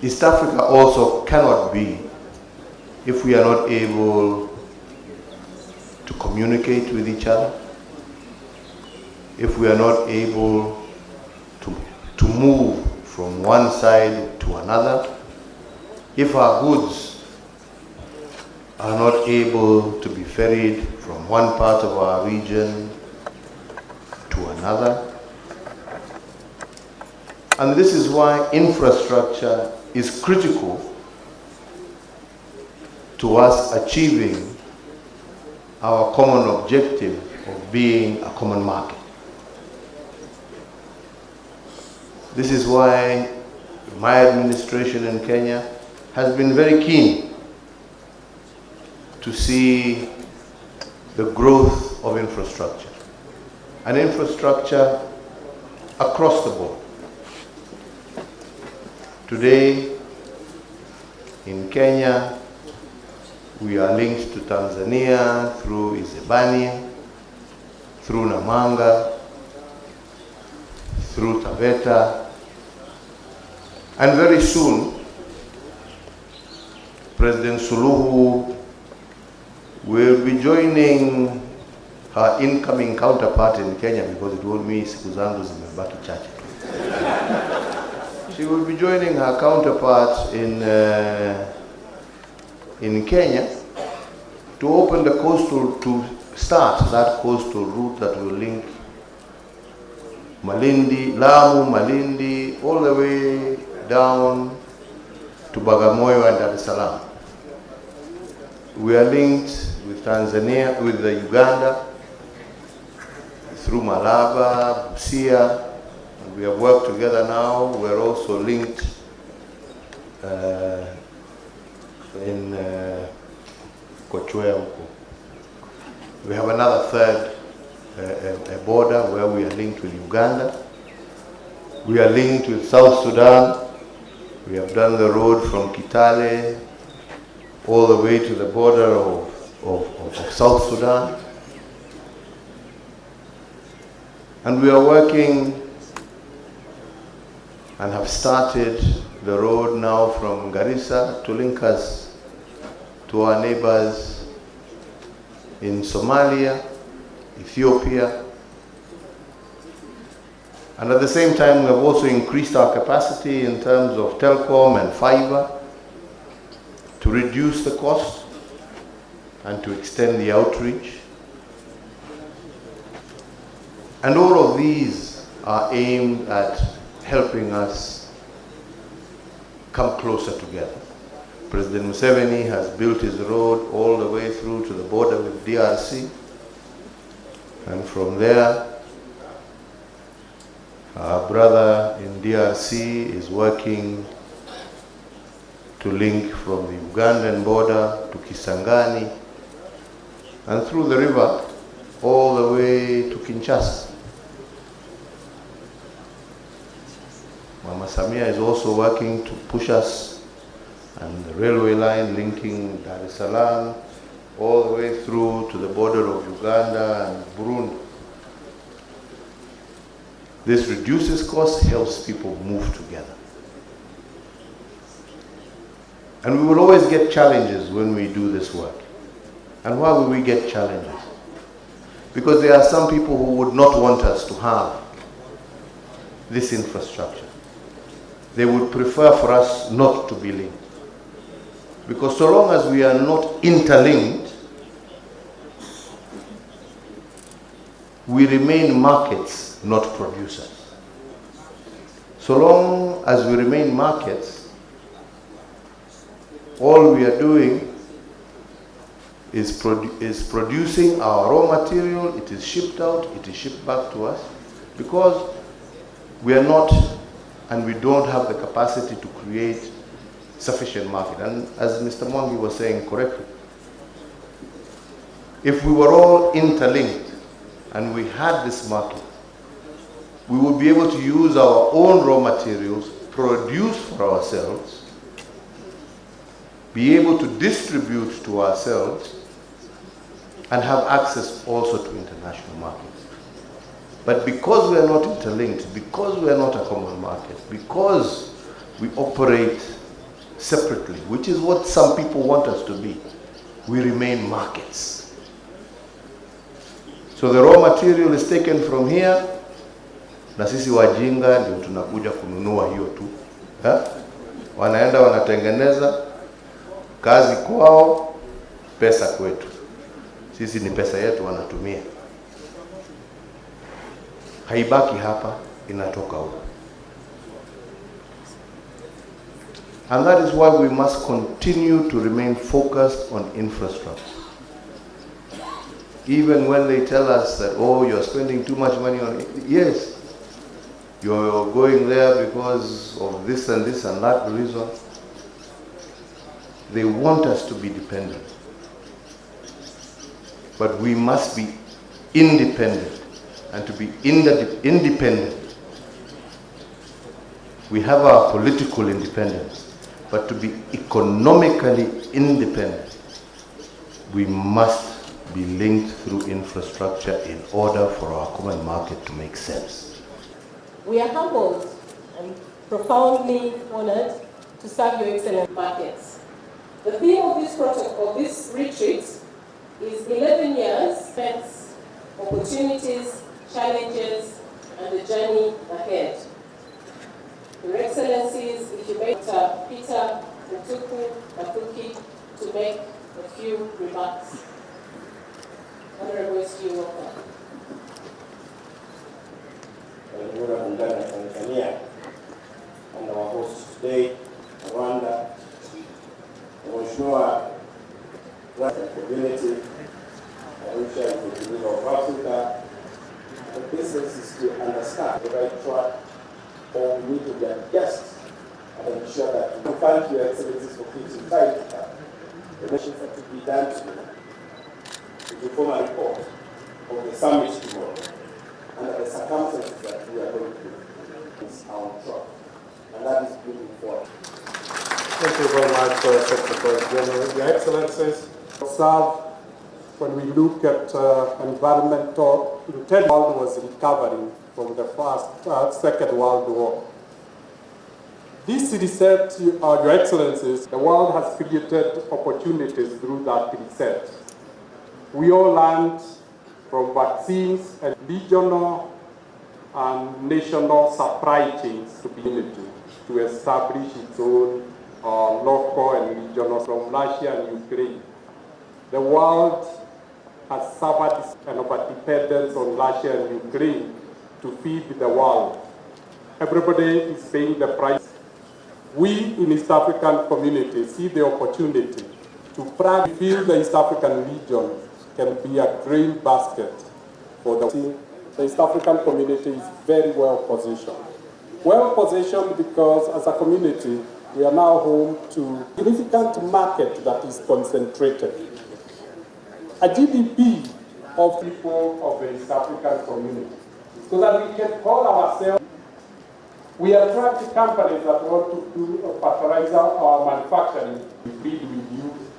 East Africa also cannot be if we are not able to communicate with each other, if we are not able to move from one side to another, if our goods are not able to be ferried from one part of our region to another. And this is why infrastructure is critical to us achieving our common objective of being a common market. This is why my administration in Kenya has been very keen to see the growth of infrastructure, and infrastructure across the board. Today, in Kenya, we are linked to Tanzania through Isebania, through Namanga, through Taveta, and very soon, President Suluhu will be joining her incoming counterpart in Kenya, because it told me siku zangu zimebaki chache. She will be joining her counterpart in Kenya to open the coastal, to start that coastal route that will link Malindi, Lamu, Malindi, all the way down to Bagamoyo and Dar es Salaam. We are linked with Tanzania, with the Uganda, through Malaba, Busia, and we have worked together now. We're also linked in Kochwea. We have another third border where we are linked with Uganda. We are linked with South Sudan. We have done the road from Kitale all the way to the border of South Sudan. And we are working and have started the road now from Garissa to link us to our neighbors in Somalia, Ethiopia. And at the same time, we have also increased our capacity in terms of telecom and fiber to reduce the cost and to extend the outreach. And all of these are aimed at helping us come closer together. President Museveni has built his road all the way through to the border with DRC. And from there, our brother in DRC is working to link from the Ugandan border to Kisangani and through the river all the way to Kinshasa. Mama Samia is also working to push us, and the railway line linking Dar es Salaam all the way through to the border of Uganda and Burundi. This reduces costs, helps people move together. And we will always get challenges when we do this work. And why will we get challenges? Because there are some people who would not want us to have this infrastructure. They would prefer for us not to be linked. Because so long as we are not interlinked, we remain markets, not producers. So long as we remain markets, all we are doing is producing our raw material. It is shipped out, it is shipped back to us, because we are not, and we don't have the capacity to create sufficient market. And as Mr. Mwangi was saying correctly, if we were all interlinked and we had this market, we would be able to use our own raw materials, produce for ourselves, be able to distribute to ourselves, and have access also to international markets. But because we are not interlinked, because we are not a common market, because we operate separately, which is what some people want us to be. We remain markets. So the raw material is taken from here, na sisi wajinga ndio tunakuja kununua hiyo tu. Wanaenda wanatengeneza, kazi kwao, pesa kwetu. Sisi ni pesa yetu wanatumia. Haibaki hapa, inatoka huko. And that is why we must continue to remain focused on infrastructure. Even when they tell us that, oh, you're spending too much money on it. Yes, you're going there because of this and this and that reason. They want us to be dependent. But we must be independent. And to be independent, we have our political independence. But to be economically independent, we must be linked through infrastructure in order for our common market to make sense. We are humbled and profoundly honored to serve your excellent markets. The theme of this retreat is 11 years, hence opportunities, challenges, and the journey ahead. Your Excellencies, if you may, Peter Matuki to make a few remarks. Honorable SG, welcome. Tanzania, and our host today, Rwanda, Mheshimiwa community, Arusha is the middle of Africa. The business is to understand the right track, or we need to be a guest and ensure that we thank your Excellencies for keeping tight. The missions that to be done today. To form a report of the summit tomorrow under the circumstances that we are going through is our track, and that is moving forward. Thank you very much, Secretary General. Your Excellencies, observe when we look at environmental, the third world was recovering from the Second World War. This reset, Your Excellencies, the world has created opportunities through that reset. We all learned from vaccines and regional and national supply chains to community to establish its own local and regional from Russia and Ukraine. The world has suffered an overdependence on Russia and Ukraine to feed the world. Everybody is paying the price. We in East African community see the opportunity to feel the East African region can be a grain basket for the East African community is very well positioned. Well positioned because as a community, we are now home to a significant market that is concentrated. A GDP of people of the East African community. So that we can call ourselves, we attract companies that want to do fertilizer or manufacturing. We feed with youth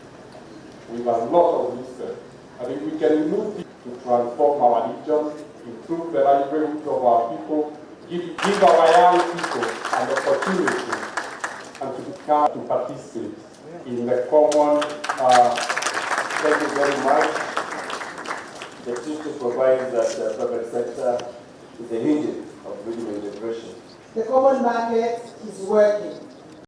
with a lot of research. And if we can move to transform our region, improve the livelihood of our people, give our young people an opportunity and to participate in the common. Thank you very much. The treaty provides that the private sector is the engine of regional integration. The common market is working.